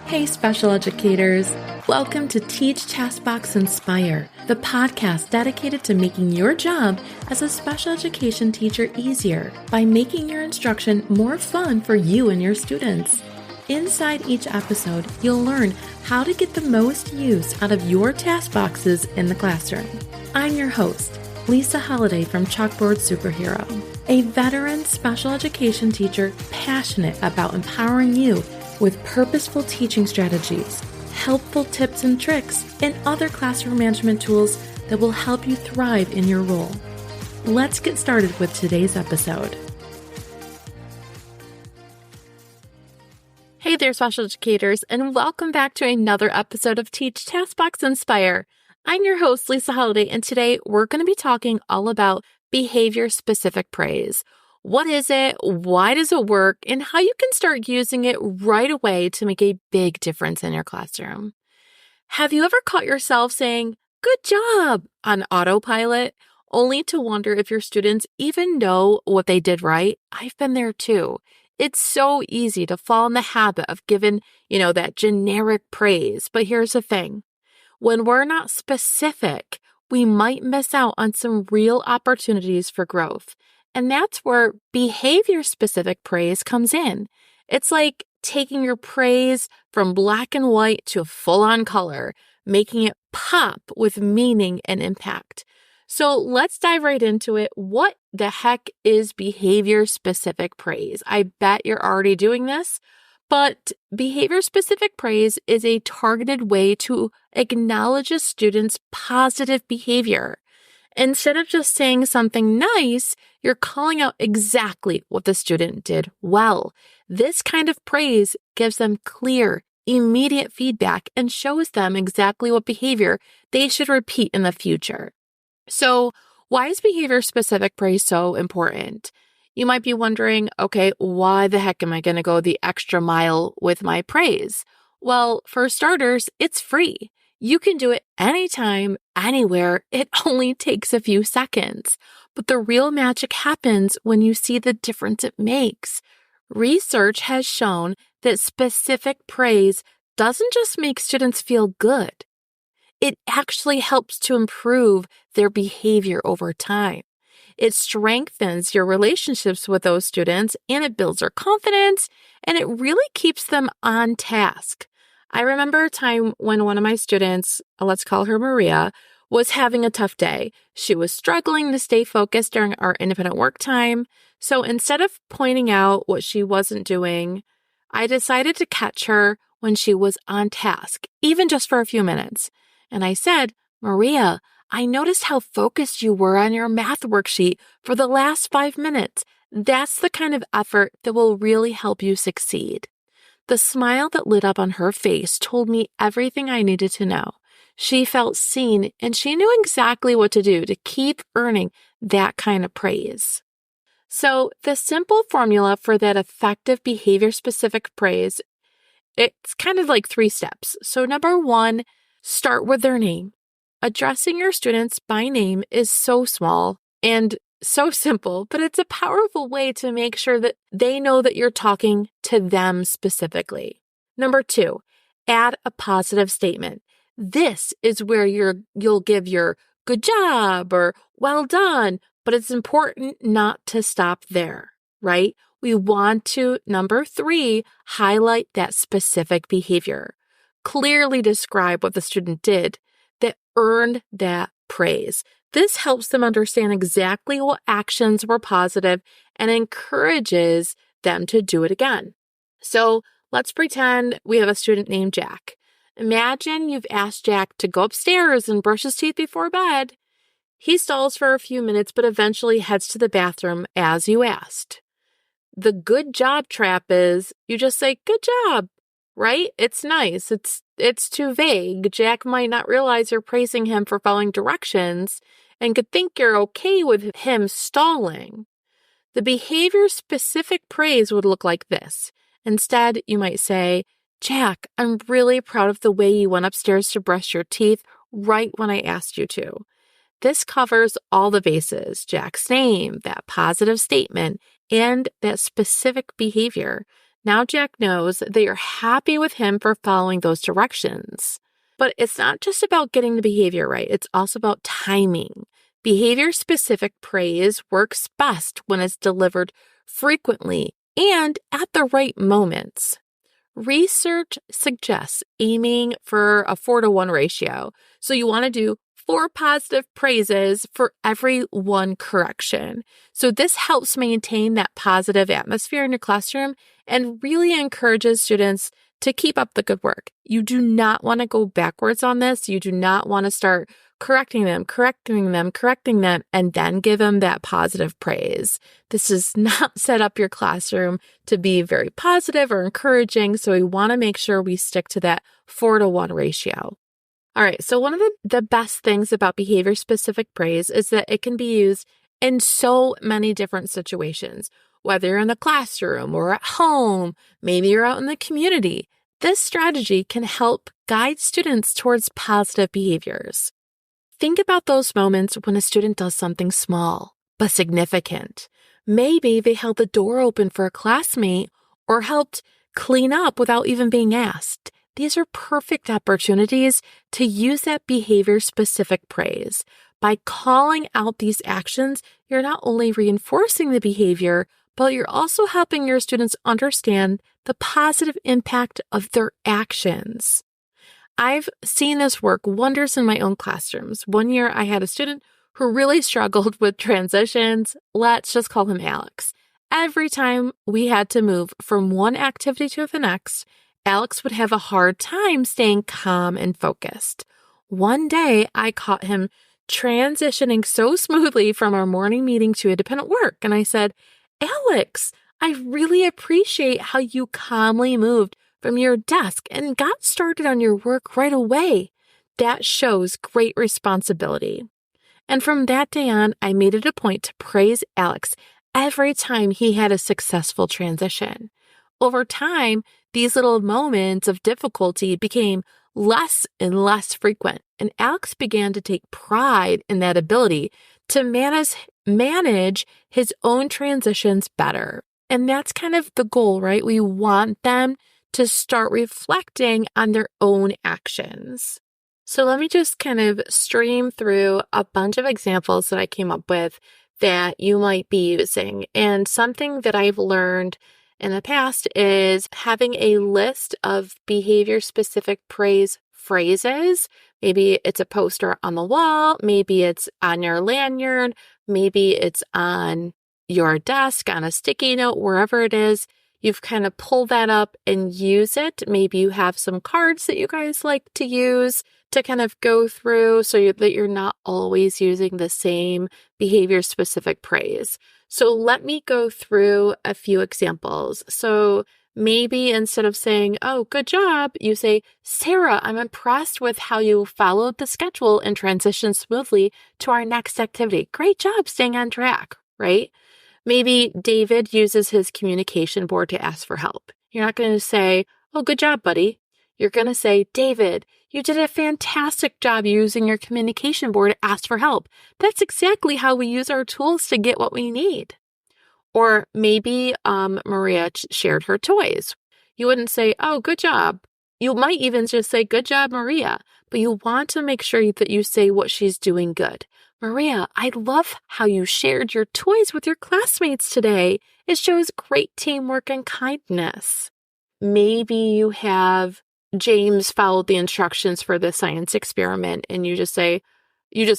Hey, special educators. Welcome to Teach, Taskbox, Inspire, the podcast dedicated to making your job as a special education teacher easier by making your instruction more fun for you and your students. Inside each episode, you'll learn how to get the most use out of your task boxes in the classroom. I'm your host, Lisa Hollady from Chalkboard Superhero, a veteran special education teacher passionate about empowering you with purposeful teaching strategies, helpful tips and tricks, and other classroom management tools that will help you thrive in your role. Let's get started with today's episode. Hey there, special educators, and welcome back to another episode of Teach, Taskbox, Inspire. I'm your host, Lisa Hollady, and today we're going to be talking all about behavior-specific praise. What is it? Why does it work? And how you can start using it right away to make a big difference in your classroom. Have you ever caught yourself saying, "Good job," on autopilot, only to wonder if your students even know what they did right? I've been there too. It's so easy to fall in the habit of giving, that generic praise. But here's the thing. When we're not specific, we might miss out on some real opportunities for growth. And that's where behavior-specific praise comes in. It's like taking your praise from black and white to full-on color, making it pop with meaning and impact. So let's dive right into it. What the heck is behavior-specific praise? I bet you're already doing this, but behavior-specific praise is a targeted way to acknowledge a student's positive behavior. Instead of just saying something nice, you're calling out exactly what the student did well. This kind of praise gives them clear, immediate feedback and shows them exactly what behavior they should repeat in the future. So, why is behavior-specific praise so important? You might be wondering, okay, why the heck am I going to go the extra mile with my praise? Well, for starters, it's free. You can do it anytime, anywhere. It only takes a few seconds. But the real magic happens when you see the difference it makes. Research has shown that specific praise doesn't just make students feel good. It actually helps to improve their behavior over time. It strengthens your relationships with those students, and it builds their confidence, and it really keeps them on task. I remember a time when one of my students, let's call her Maria, was having a tough day. She was struggling to stay focused during our independent work time. So instead of pointing out what she wasn't doing, I decided to catch her when she was on task, even just for a few minutes. And I said, "Maria, I noticed how focused you were on your math worksheet for the last 5 minutes. That's the kind of effort that will really help you succeed." The smile that lit up on her face told me everything I needed to know. She felt seen, and she knew exactly what to do to keep earning that kind of praise. So the simple formula for that effective behavior-specific praise, it's kind of like 3 steps. So number 1, start with their name. Addressing your students by name is so small and so simple, but it's a powerful way to make sure that they know that you're talking to them specifically. Number 2, add a positive statement. This is where you'll give your "good job" or "well done," but it's important not to stop there, right? We want to, number 3, highlight that specific behavior. Clearly describe what the student did that earned that praise. This helps them understand exactly what actions were positive and encourages them to do it again. So let's pretend we have a student named Jack. Imagine you've asked Jack to go upstairs and brush his teeth before bed. He stalls for a few minutes, but eventually heads to the bathroom as you asked. The good job trap is you just say, "Good job," right? It's nice. It's too vague. Jack might not realize you're praising him for following directions and could think you're okay with him stalling. The behavior-specific praise would look like this. Instead, you might say, "Jack, I'm really proud of the way you went upstairs to brush your teeth right when I asked you to." This covers all the bases: Jack's name, that positive statement, and that specific behavior. Now Jack knows that you're happy with him for following those directions. But it's not just about getting the behavior right, it's also about timing. Behavior-specific praise works best when it's delivered frequently and at the right moments. Research suggests aiming for a 4-to-1 ratio. So you want to do 4 positive praises for every 1 correction. So this helps maintain that positive atmosphere in your classroom and really encourages students to keep up the good work. You do not want to go backwards on this. You do not want to start correcting them, and then give them that positive praise. This does not set up your classroom to be very positive or encouraging, so we want to make sure we stick to that 4-to-1 ratio. All right, so one of the best things about behavior-specific praise is that it can be used in so many different situations, whether you're in the classroom or at home, maybe you're out in the community. This strategy can help guide students towards positive behaviors. Think about those moments when a student does something small but significant. Maybe they held the door open for a classmate or helped clean up without even being asked. These are perfect opportunities to use that behavior-specific praise. By calling out these actions, you're not only reinforcing the behavior, but you're also helping your students understand the positive impact of their actions. I've seen this work wonders in my own classrooms. One year I had a student who really struggled with transitions. Let's just call him Alex. Every time we had to move from one activity to the next, Alex would have a hard time staying calm and focused. One day I caught him transitioning so smoothly from our morning meeting to independent work. And I said, Alex, I really appreciate how you calmly moved from your desk and got started on your work right away. That shows great responsibility. And from that day on, I made it a point to praise Alex every time he had a successful transition. Over time, these little moments of difficulty became less and less frequent, and Alex began to take pride in that ability to manage his own transitions better. And that's kind of the goal, right? We want them to start reflecting on their own actions. So let me just kind of stream through a bunch of examples that I came up with that you might be using. And something that I've learned in the past is having a list of behavior-specific praise phrases. Maybe it's a poster on the wall, maybe it's on your lanyard, maybe it's on your desk, on a sticky note, wherever it is. You've kind of pull that up and use it. Maybe you have some cards that you guys like to use to kind of go through so that you're not always using the same behavior-specific praise. So let me go through a few examples. So maybe instead of saying, oh, good job, you say, Sarah, I'm impressed with how you followed the schedule and transitioned smoothly to our next activity. Great job staying on track, right? Maybe David uses his communication board to ask for help. You're not going to say, oh, good job, buddy. You're going to say, David, you did a fantastic job using your communication board to ask for help. That's exactly how we use our tools to get what we need. Or maybe Maria shared her toys. You wouldn't say, oh, good job. You might even just say, good job, Maria. But you want to make sure that you say what she's doing good. Maria, I love how you shared your toys with your classmates today. It shows great teamwork and kindness. Maybe you have James followed the instructions for the science experiment and you just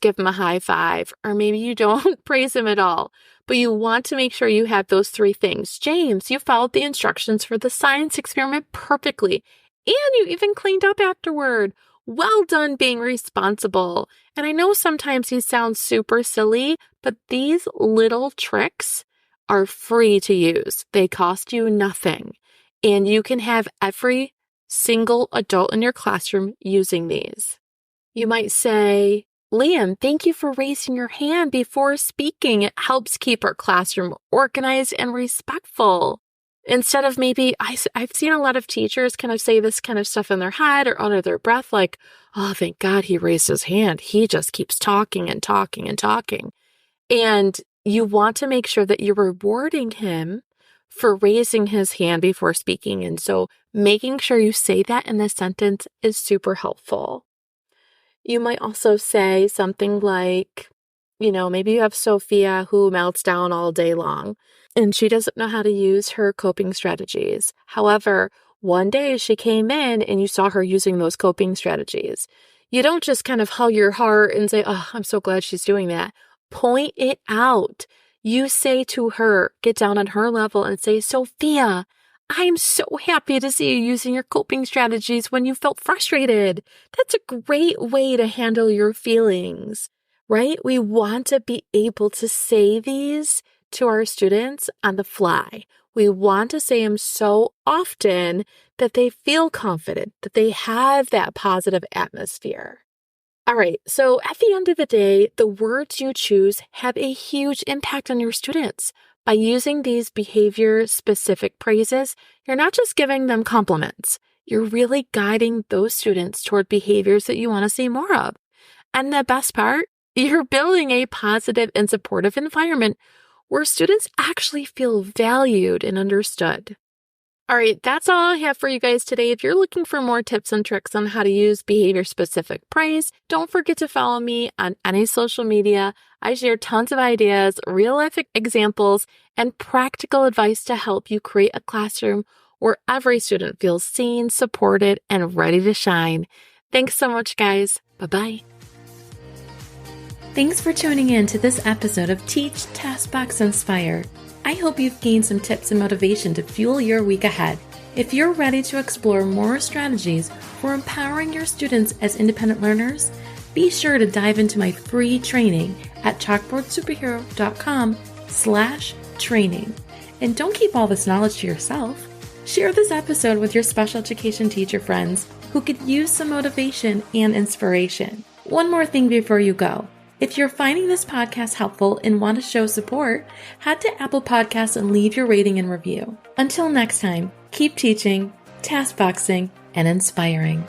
give him a high five, or maybe you don't praise him at all, but you want to make sure you have those 3 things. James, you followed the instructions for the science experiment perfectly, and you even cleaned up afterward. Well done being responsible. And I know sometimes he sounds super silly, but these little tricks are free to use. They cost you nothing. And you can have every single adult in your classroom using these. You might say, Liam, thank you for raising your hand before speaking. It helps keep our classroom organized and respectful. Instead of maybe, I've seen a lot of teachers kind of say this kind of stuff in their head or under their breath, like, oh, thank God he raised his hand. He just keeps talking and talking and talking. And you want to make sure that you're rewarding him for raising his hand before speaking. And so making sure you say that in the sentence is super helpful. You might also say something like, maybe you have Sophia who melts down all day long and she doesn't know how to use her coping strategies. However, one day she came in and you saw her using those coping strategies. You don't just kind of hug your heart and say, oh, I'm so glad she's doing that. Point it out. You say to her, get down on her level and say, Sophia, I'm so happy to see you using your coping strategies when you felt frustrated. That's a great way to handle your feelings, right? We want to be able to say these to our students on the fly. We want to say them so often that they feel confident, that they have that positive atmosphere. All right, so at the end of the day, the words you choose have a huge impact on your students. By using these behavior-specific praises, you're not just giving them compliments. You're really guiding those students toward behaviors that you want to see more of. And the best part, you're building a positive and supportive environment where students actually feel valued and understood. All right, that's all I have for you guys today. If you're looking for more tips and tricks on how to use behavior-specific praise, don't forget to follow me on any social media. I share tons of ideas, real-life examples, and practical advice to help you create a classroom where every student feels seen, supported, and ready to shine. Thanks so much, guys. Bye-bye. Thanks for tuning in to this episode of Teach, Taskbox, Inspire. I hope you've gained some tips and motivation to fuel your week ahead. If you're ready to explore more strategies for empowering your students as independent learners, be sure to dive into my free training at chalkboardsuperhero.com/training. And don't keep all this knowledge to yourself. Share this episode with your special education teacher friends who could use some motivation and inspiration. One more thing before you go. If you're finding this podcast helpful and want to show support, head to Apple Podcasts and leave your rating and review. Until next time, keep teaching, taskboxing, and inspiring.